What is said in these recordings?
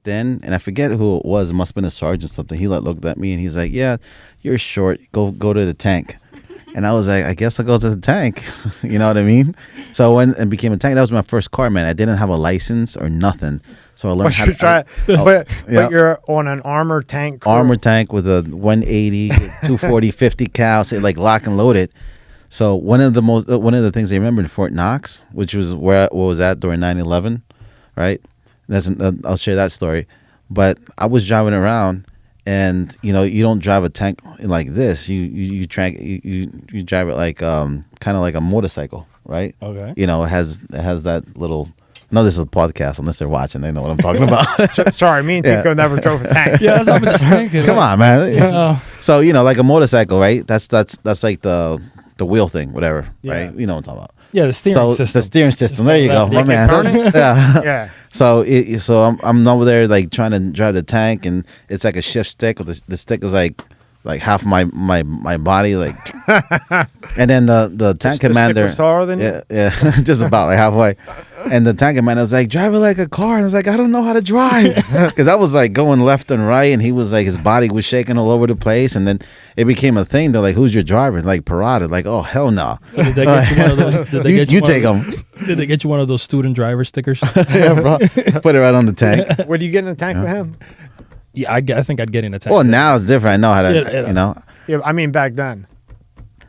walked in, and I forget who it was. It must have been a sergeant or something. He looked at me, and he's like, "Yeah, you're short. Go to the tank." And I was like, "I guess I'll go to the tank." You know what I mean? So I went and became a tank. That was my first car, man. I didn't have a license or nothing. So I learned how to... But you're on an armored tank crew. Armored tank with a 180, 240, 50 cal, say like lock and loaded. So one of the things I remember in Fort Knox, which was where I was at during 9/11, right? I'll share that story. But I was driving around, and you don't drive a tank like this. You drive it like kind of like a motorcycle, right? Okay. It has that little. No, this is a podcast. Unless they're watching, they know what I'm talking about. Sorry, me and Tico never drove a tank. Yeah, that's what I was just thinking. Come on, man. Yeah. So like a motorcycle, right? That's like the wheel thing, whatever, right? You know what I'm talking about. Yeah, the steering system. The steering system. There you go, my man. Yeah. Yeah. So I'm over there like trying to drive the tank, and it's like a shift stick. The stick is like half my body, like, and then the tank commander. The stick was taller than you? Yeah, just about like halfway. And the tank commander was like, "Drive it like a car," and I was like, "I don't know how to drive," because I was like going left and right, and he was like, his body was shaking all over the place, and then it became a thing. They're like, "Who's your driver?" Like Parada, like, "Oh hell no." So did they get you one of those? You take them. Did they get you one of those student driver stickers? Yeah, bro. Put it right on the tank. Would you get in the tank with him? Yeah, I think I'd get in a tank. Well, now it's different. I know how to, Yeah, I mean back then.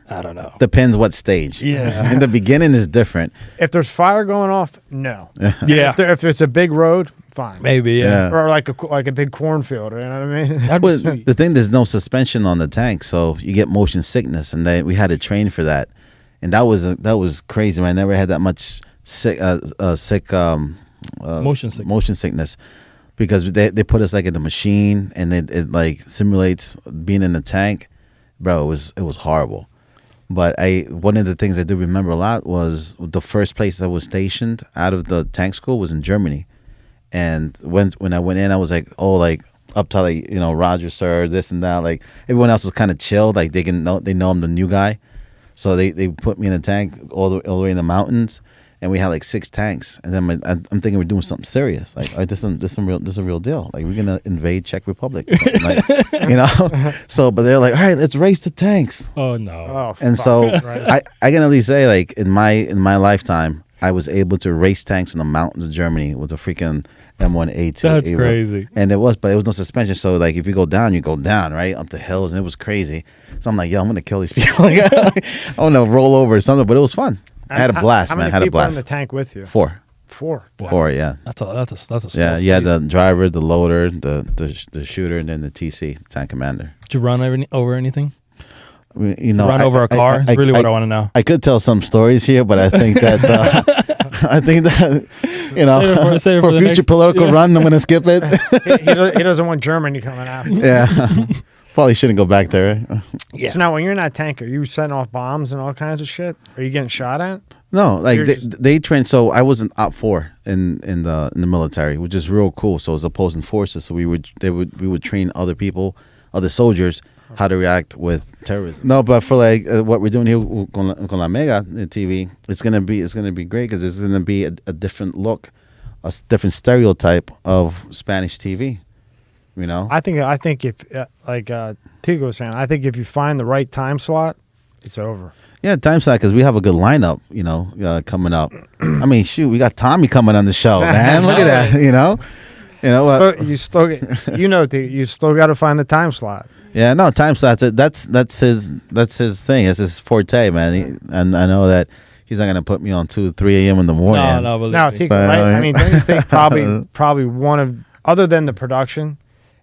I don't know. Depends what stage. Yeah. In the beginning is different. If there's fire going off, no. Yeah. If it's a big road, fine. Maybe, yeah. Or like a big cornfield, you know what I mean? That'd be sweet. The thing, there's no suspension on the tank, so you get motion sickness, and we had to train for that, and that was crazy, man. I never had that much motion sickness, because they put us like in the machine, and it like simulates being in the tank, bro. It was horrible. But one of the things I do remember a lot was the first place I was stationed out of the tank school was in Germany. And when I went in, I was like, oh, like up to like, Roger, sir, this and that. Like everyone else was kind of chilled. Like they know I'm the new guy. So they put me in a tank all the way in the mountains, and we had like 6 tanks. And then I'm thinking we're doing something serious. Like this is a real deal. Like we're gonna invade Czech Republic, like, So, but they're like, all right, let's race the tanks. Oh no! Oh, and fuck. so Right. I can at least say, like in my lifetime, I was able to race tanks in the mountains of Germany with a freaking M1A2. That's crazy. And it was no suspension. So like if you go down, right up the hills, and it was crazy. So I'm like, yo, I'm gonna kill these people. Like, I want to roll over or something, but it was fun. I had a blast, man. How many people had a blast. in the tank with you? 4. 4. Wow. 4, yeah. That's a small Yeah, you had the driver, the loader, the shooter, and then the TC, tank commander. Did you run over anything? Run over a car is really what I want to know. I could tell some stories here, but I think that for future political run, I'm gonna skip it. He doesn't want Germany coming after. Yeah, probably shouldn't go back there. Yeah. So now, when you're in that tank, are you setting off bombs and all kinds of shit? Are you getting shot at? No, like they trained. So I was an Op 4 in the military, which is real cool. So it was opposing forces. So we would train other people, other soldiers, how to react with terrorism. No, but for like what we're doing here con La Mega TV, it's gonna be great, because it's gonna be a different look, a different stereotype of Spanish TV. I think if like Tico was saying, I think if you find the right time slot, it's over. Yeah, time slot, because we have a good lineup, coming up. I mean, shoot, we got Tommy coming on the show, man. Look at that, You still got to find the time slot. Yeah, no, time slots. That's his thing. That's his forte, man. And I know that he's not gonna put me on 2, 3 a.m. in the morning. No, Tico, right? I mean, don't you think probably one of, other than the production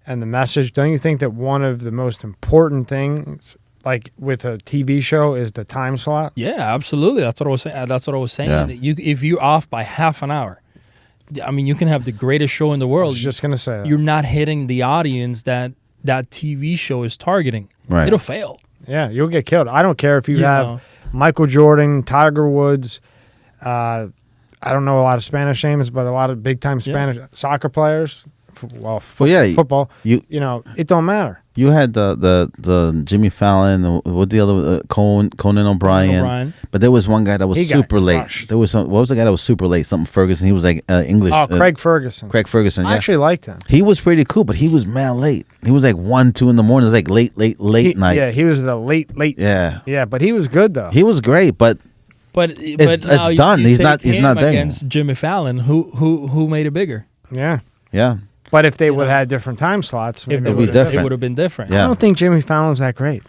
and the message, don't you think that one of the most important things, like with a TV show, is the time slot? Yeah, absolutely. That's what I was saying. Yeah. If you're off by half an hour, I mean, you can have the greatest show in the world. I was just gonna say that. You're not hitting the audience that TV show is targeting. Right. It'll fail. Yeah, you'll get killed. I don't care if you have Michael Jordan, Tiger Woods. I don't know a lot of Spanish names, but a lot of big time Spanish soccer players. Football. Yeah, it don't matter. You had the Jimmy Fallon, what the other Conan O'Brien. But there was one guy that was super late. Crushed. There was what was the guy that was super late? Something Ferguson. He was like English. Oh, Craig Ferguson. Craig Ferguson. I actually liked him. He was pretty cool, but he was mad late. He was like 1, 2 in the morning. It was like late night. Yeah, he was the late. Yeah. Yeah, but he was good though. He was great, but it's now done. He's not there against Jimmy Fallon. Who made it bigger? Yeah. Yeah. But if they would have had different time slots, If It'd be different. it would have been different. Yeah. I don't think Jimmy Fallon's that great.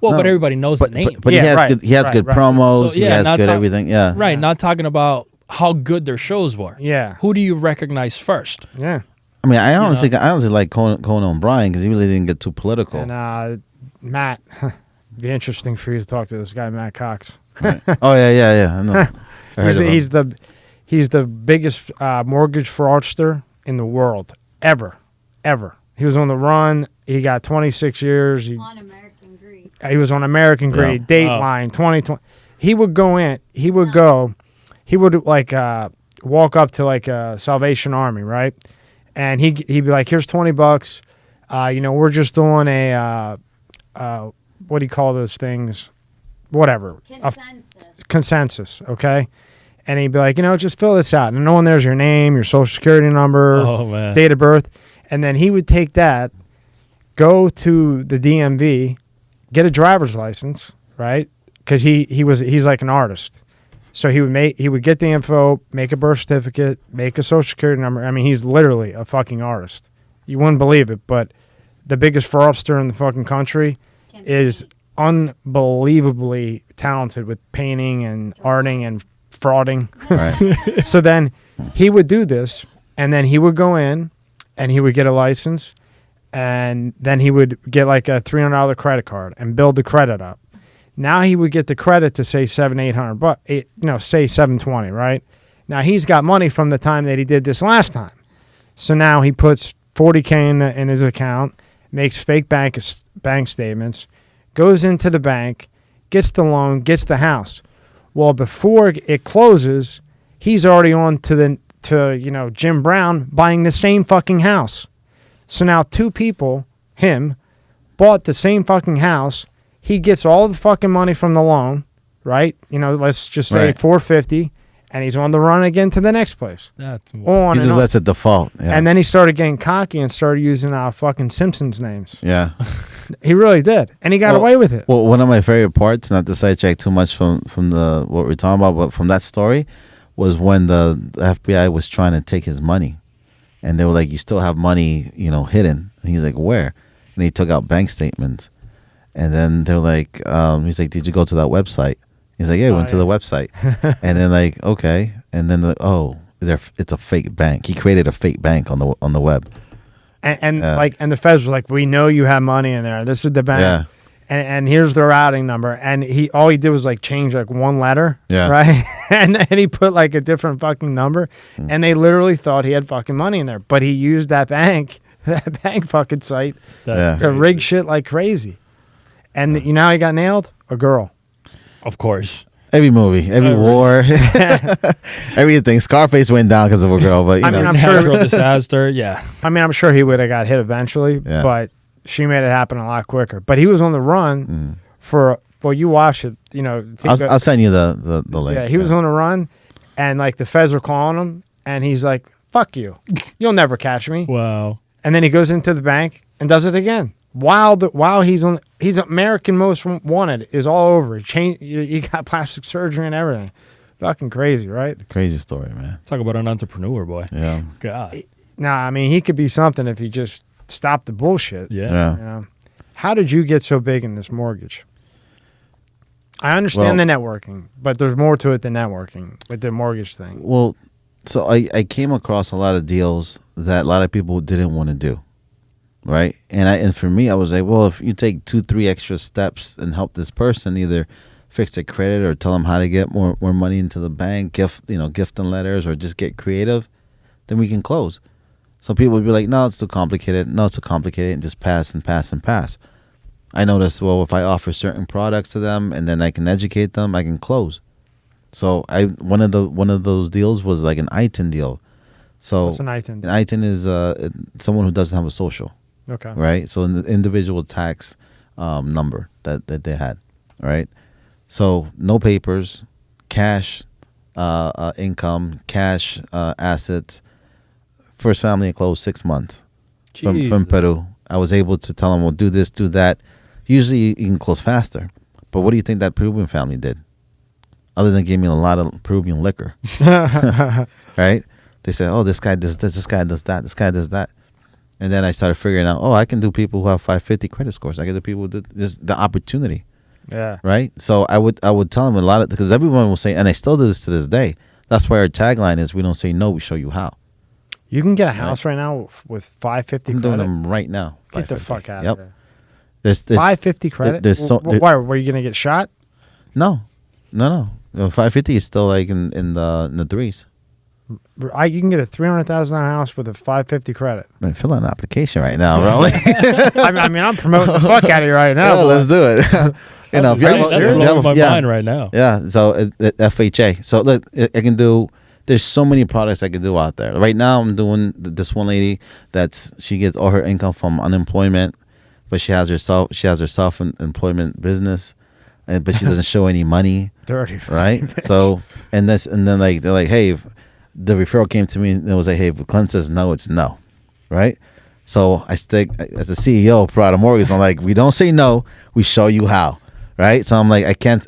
Well, No. but everybody knows the name. But Yeah, he has good promos. So, he yeah, has not good talk- everything. Yeah. Right. Not talking about how good their shows were. Yeah. Who do you recognize first? Yeah. I mean, I honestly like Conan O'Brien because he really didn't get too political. And Matt, it'd be interesting for you to talk to this guy, Matt Cox. Oh yeah. I know. I heard of him. He's the biggest mortgage fraudster in the world ever. He was on the run. He got 26 years. On American Greed. He was on American Greed, Dateline, 2020. He would go in. He would like walk up to like a Salvation Army, right? And he'd be like, "Here's $20. We're just doing a what do you call those things? Whatever. Consensus, okay?" And he'd be like, just fill this out. And no one there's your name, your social security number, date of birth. And then he would take that, go to the DMV, get a driver's license, right? Because he's like an artist. So he would get the info, make a birth certificate, make a social security number. I mean, he's literally a fucking artist. You wouldn't believe it, but the biggest fraudster in the fucking country is unbelievably talented with painting and arting and frauding. Right. So then he would do this, and then he would go in and he would get a license, and then he would get like a $300 credit card and build the credit up. Now he would get the credit to say $700, say $720, right? Now he's got money from the time that he did this last time. So now he puts $40K in his account, makes fake bank statements, goes into the bank, gets the loan, gets the house. Well, before it closes, he's already on to Jim Brown buying the same fucking house. So now two people, him, bought the same fucking house. He gets all the fucking money from the loan, right? Let's just say $450, and he's on the run again to the next place. That's He just lets it default. Yeah. And then he started getting cocky and started using fucking Simpsons names. Yeah. He really did, and he got away with it. Well, one of my favorite parts, not to sidetrack too much from the what we're talking about, but from that story, was when the FBI was trying to take his money, and they were like, "You still have money, hidden." And he's like, "Where?" And he took out bank statements, and then they're like, "He's like, did you go to that website?" He's like, "Yeah, we went to the website," and then like, okay, and then it's a fake bank. He created a fake bank on the web. And the feds were like, "We know you have money in there. This is the bank, Yeah. and here's the routing number." And all he did was like change like one letter, Yeah. right? and he put like a different fucking number, and they literally thought he had fucking money in there. But he used that bank fucking site to rig shit like crazy. And how he got nailed? A girl. Of course. Every movie, every war, everything. Scarface went down because of a girl, but I'm Natural disaster. Yeah. I'm sure he would have got hit eventually, but she made it happen a lot quicker. But he was on the run for. Well, you watch it. I'll send you the link. Yeah, he was on the run, and like the feds were calling him, and he's like, "Fuck you, you'll never catch me." Wow. And then he goes into the bank and does it again. While he's American Most Wanted is all over. He got plastic surgery and everything. Fucking crazy, right? Crazy story, man. Talk about an entrepreneur, boy. Yeah. God. Nah, I mean, he could be something if he just stopped the bullshit. Yeah. How did you get so big in this mortgage? I understand the networking, but there's more to it than networking with the mortgage thing. Well, so I came across a lot of deals that a lot of people didn't want to do. Right. And for me, I was like, well, if you take 2-3 extra steps and help this person either fix their credit or tell them how to get more money into the bank, gift them letters or just get creative, then we can close. So people would be like, no, it's too complicated. No, it's too complicated, and just pass and pass and pass. I noticed, well, if I offer certain products to them and then I can educate them, I can close. So one of those deals was like an ITIN deal. So What's an ITIN? An ITIN is someone who doesn't have a social. Okay. right? So in the individual tax number that they had, right? So no papers, cash income, cash assets. First family and closed 6 months from Jesus. Peru. I was able to tell them, well, do this, do that. Usually you can close faster. But what do you think that Peruvian family did? Other than giving me a lot of Peruvian liquor, right? They said, oh, this guy does this guy does that, this guy does that. And then I started figuring out, oh, I can do people who have 550 credit scores. I can do people who do this, the opportunity, Yeah. right? So I would tell them a lot of, because everyone will say, and I still do this to this day. That's why our tagline is, we don't say no, we show you how. You can get a house right now with 550 I'm credit. doing them right now. Get the 550. fuck out Yep. of there. There's 550 credit? there's so- Why? Were you gonna get shot? No. You know, 550 is still like in the threes. You can get a $300,000 house with a 550 credit. Man, fill out an application right now, bro. I mean, I'm promoting the fuck out of you right now. Yeah, let's do it. You know, if you have That's a- if you blowing have a- my yeah. mind right now. Yeah, so FHA. So look, I can do. There's so many products I can do out there. Right now, I'm doing this one lady she gets all her income from unemployment, but she has her self-employment business, but she doesn't show any money. Dirty. Right. So and then like they're like, hey, if the referral came to me and it was like, hey, if Glenn says no, it's no, right? So I stick as the CEO of Parada Mortgage. I'm like, we don't say no, we show you how, right? So I'm like, I can't.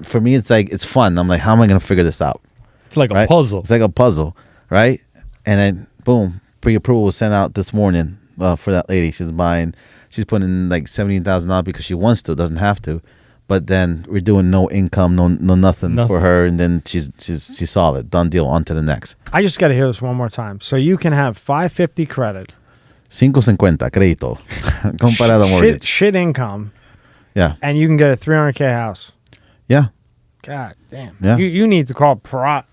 For me, it's like it's fun. I'm like, how am I gonna figure this out? It's like a Right? puzzle. It's like a puzzle, right? And then boom, pre-approval was sent out this morning for that lady. She's putting in like $17,000 because she wants to, doesn't have to. But then we're doing no income, no nothing for her, and then she's solid, done deal. On to the next. I just got to hear this one more time. So you can have 550 credit, 550 crédito, con Parada Mortgage. shit income, Yeah, and you can get a 300K house. yeah. God damn. Yeah. You need to call Parada,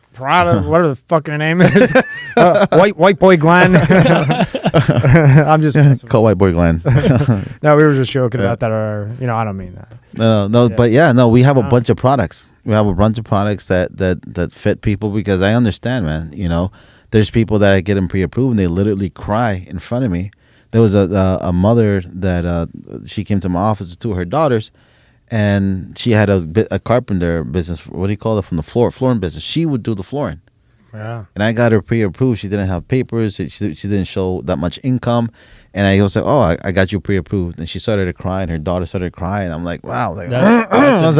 whatever the fuck her name is. White boy Glenn. I'm just Call white boy Glenn. no, we were just joking about that, or I don't mean that. No, Yeah. but yeah, no, we have a bunch of products. We have a bunch of products that fit people because I understand, man. You know, there's people that I get them pre-approved and they literally cry in front of me. There was a mother that she came to my office with two of her daughters, and she had a carpenter business. What do you call it? From the flooring business. She would do the flooring. Yeah. And I got her pre-approved. She didn't have papers. She didn't show that much income. And I was like, oh, I got you pre-approved. And she started to cry, and her daughter started crying. I'm like, wow. Like, I was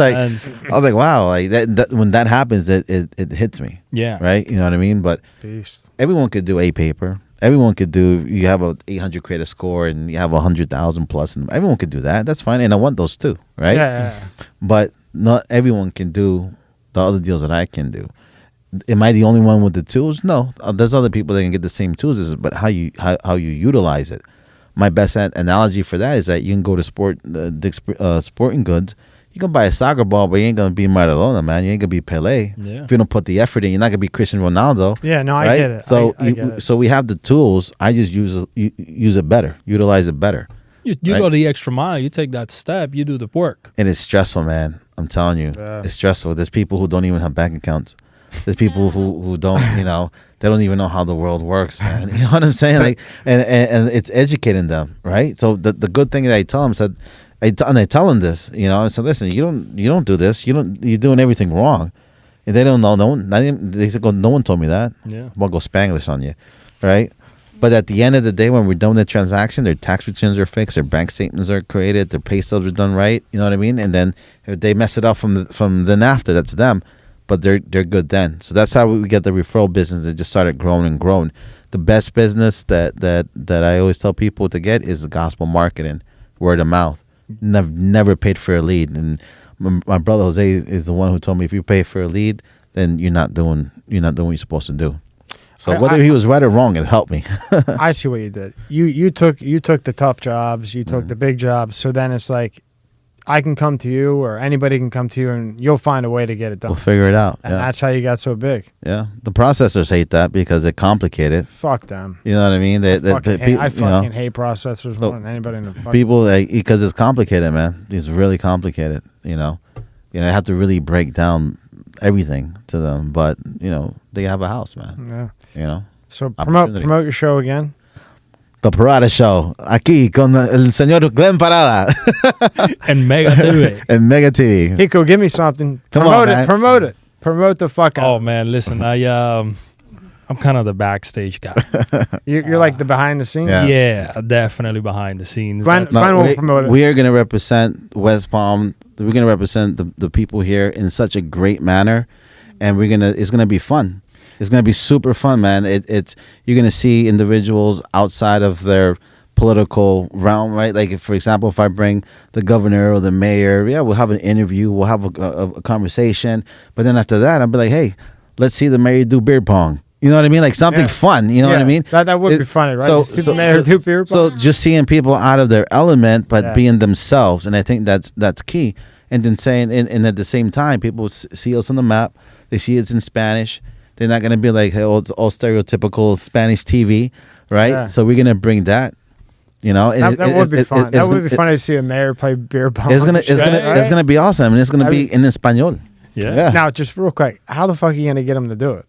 like, wow. Like that when that happens, it hits me. Yeah. Right. You know what I mean? But Beast. everyone could do a paper. Everyone could do. You have a 800 credit score, and you have 100,000 plus, and everyone could do that. That's fine, and I want those too, right? Yeah. But not everyone can do the other deals that I can do. Am I the only one with the tools? No, there's other people that can get the same tools, but how you utilize it. My best analogy for that is that you can go to sporting goods. You can buy a soccer ball, but you ain't gonna be Maradona, man. You ain't gonna be Pele. Yeah. If you don't put the effort in, you're not gonna be Cristiano Ronaldo. Yeah, no, I right? get it. So I get it. so we have the tools. I just use it better, utilize it better, You Right? go the extra mile. You take that step. You do the work. and it's stressful, man. I'm telling you, Yeah. it's stressful. There's people who don't even have bank accounts. There's people who don't, they don't even know how the world works, man. You know what I'm saying? Like, and it's educating them, right? So the good thing that I tell them I tell them this, I said, listen, you don't do this. You're doing everything wrong. And they don't know. They said, no one told me that. Yeah. I'm gonna go Spanglish on you, right? But at the end of the day, when we're done the transaction, their tax returns are fixed, their bank statements are created, their pay stubs are done right. You know what I mean? And then if they mess it up from then after, that's them. But they're good then. So that's how we get the referral business. It just started growing and growing. The best business that I always tell people to get is gospel marketing, word of mouth. Never paid for a lead. And my brother Jose is the one who told me, if you pay for a lead, then you're not doing what you're supposed to do. So whether he was right or wrong, it helped me. I see what you did. You took the tough jobs. You took the big jobs. So then it's like, I can come to you, or anybody can come to you, and you'll find a way to get it done. We'll figure it out. And Yeah. that's how you got so big. Yeah. The processors hate that because they complicate it. Fuck them. You know what I mean? I fucking hate processors So, more than anybody in the fucking people, because it's complicated, man. It's really complicated. I have to really break down everything to them, but they have a house, man. Yeah. You know, So Opportunity. promote your show again. The Parada Show. Aquí con el señor Glenn Parada. And Mega TV. And Mega TV. Tico, give me something. Come Promote on, it. man. Promote it. Promote the fuck out. Oh man, listen, I'm kind of the backstage guy. You're like the behind the scenes. Yeah. Yeah, definitely behind the scenes. Glenn- That's- Glenn will promote it. We are going to represent West Palm. We're going to represent the people here in such a great manner, and it's going to be fun. It's going to be super fun, man. It's you're going to see individuals outside of their political realm, right? Like, for example, if I bring the governor or the mayor, yeah, we'll have an interview, we'll have a conversation. But then after that, I'll be like, hey, let's see the mayor do beer pong. You know what I mean? Like something fun. You know what I mean? That would be funny, right? So, Just see the mayor do beer so pong. just seeing people out of their element, but Yeah. being themselves, and I think that's key. And then saying, and at the same time, people see us on the map. They see it's in Spanish. They're not gonna be like, hey, oh, it's all stereotypical Spanish TV, right? Yeah. So we're gonna bring that. You know, and That would be fun. That would be funny to see a mayor play beer pong. It's Right? gonna be awesome, and it's gonna be in Espanol. yeah. Now, just real quick, how the fuck are you gonna get him to do it?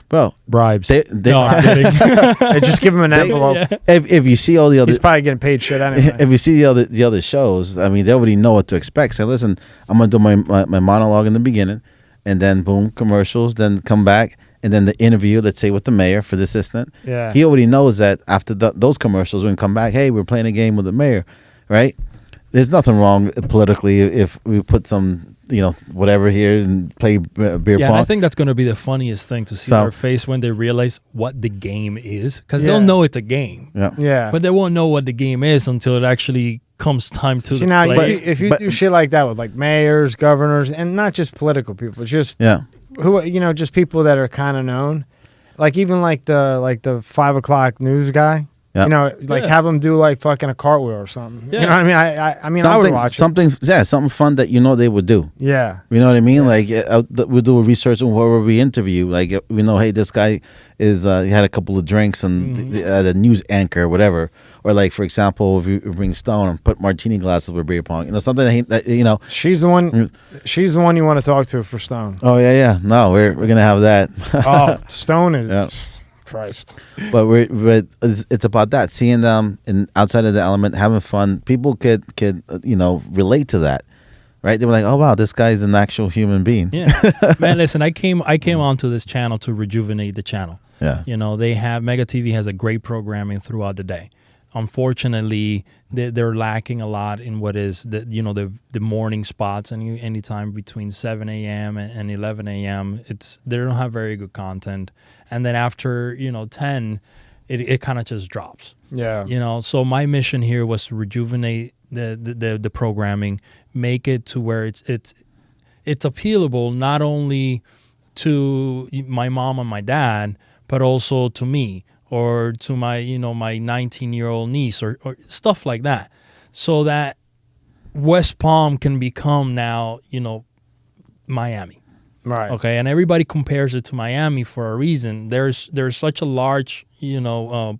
Bro. Bribes. They, No, I'm kidding. Hey, just give him an envelope. Yeah. if you see all the other He's probably getting paid shit anyway. if you see the other shows, I mean, they already know what to expect. Say, listen, I'm gonna do my monologue in the beginning, and then boom, commercials, then come back, and then the interview. Let's say with the mayor for the assistant. Yeah. He already knows that after those commercials, we're gonna come back. Hey, we're playing a game with the mayor, right? There's nothing wrong politically if we put some, whatever here and play beer Yeah, pong. and I think that's going to be the funniest thing to see So- their face when they realize what the game is, because Yeah. they'll know it's a game, yeah. Yeah. but they won't know what the game is until it actually comes time to See, now, play. if you but- do shit like that with like mayors, governors, and not just political people, just Yeah. just people that are kind of known, like even like the 5 o'clock news guy. Yeah. Yeah. Have him do like fucking a cartwheel or something. Yeah. You know what I mean? I mean, I would watch it. something fun that they would do. Yeah. You know what I mean? Like we'll do a research on whoever we interview. Like we know, hey, this guy is he had a couple of drinks and the news anchor, or whatever. Or like, for example, if you bring Stone and put martini glasses with beer pong, something that She's the one. She's the one you want to talk to for Stone. Oh yeah. No, we're gonna have that. Oh, Stone is. Yeah. Christ. But it's about that, seeing them outside of the element, having fun. People could relate to that, right? They were like, oh wow, this guy's an actual human being. Yeah, man. Listen, I came onto this channel to rejuvenate the channel. Yeah. They have Mega TV has a great programming throughout the day. Unfortunately, they're lacking a lot in what is the morning spots. Anytime between 7 a.m. and 11 a.m. they don't have very good content. And then after 10, it kind of just drops. Yeah. So my mission here was to rejuvenate the programming, make it to where it's appealable not only to my mom and my dad, but also to me or to my my 19-year-old niece or stuff like that, so that West Palm can become now Miami. Right. Okay, and everybody compares it to Miami for a reason. There's such a large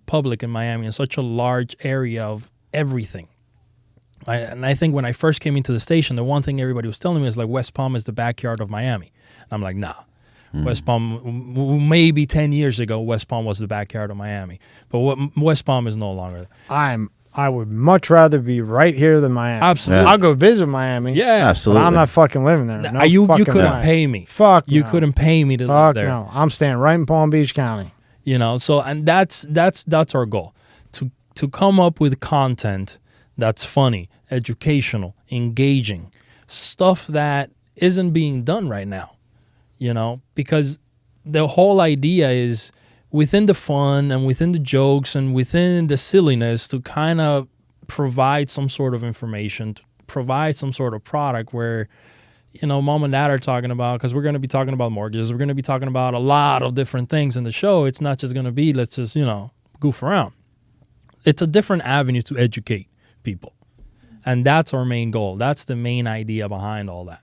public in Miami and such a large area of everything. And I think when I first came into the station, the one thing everybody was telling me is like West Palm is the backyard of Miami. And I'm like, nah. West Palm, maybe 10 years ago, West Palm was the backyard of Miami. But West Palm is no longer. I would much rather be right here than Miami. Absolutely. I'll go visit Miami. Yeah. Absolutely. But I'm not fucking living there. No you fucking couldn't way. pay me. Fuck You no. couldn't pay me to live Fuck there. no. I'm staying right in Palm Beach County. So and that's our goal, to come up with content that's funny, educational, engaging, stuff that isn't being done right now. Because the whole idea is within the fun and within the jokes and within the silliness to kind of provide some sort of information, to provide some sort of product where mom and dad are talking about, because we're going to be talking about mortgages. We're going to be talking about a lot of different things in the show. It's not just going to be, let's just, goof around. It's a different avenue to educate people. And that's our main goal. That's the main idea behind all that.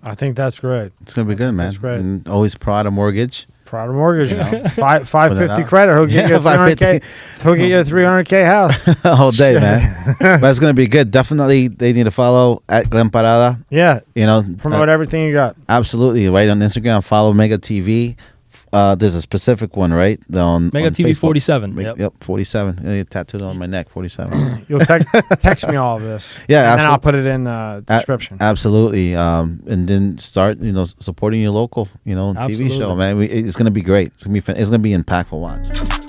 I think that's great. It's gonna be good, man. That's great. And always Parada Mortgage. Prada Mortgage, Put 550 out. credit. He'll get you a 550. 300K. He'll get you a 300K house. All day, man. But it's gonna be good. Definitely, they need to follow at Glenn Parada. Yeah. You know, Promote everything you got. absolutely. Right on Instagram, follow Mega TV. there's a specific one, right? Mega on TV Facebook. 47. Yep. Yep, 47. Tattooed on my neck, 47. You'll text me all of this. Yeah, and then I'll put it in the description. Absolutely. And then start, supporting your local, TV Absolutely. show, man. It's gonna be great. It's gonna be impactful. Watch.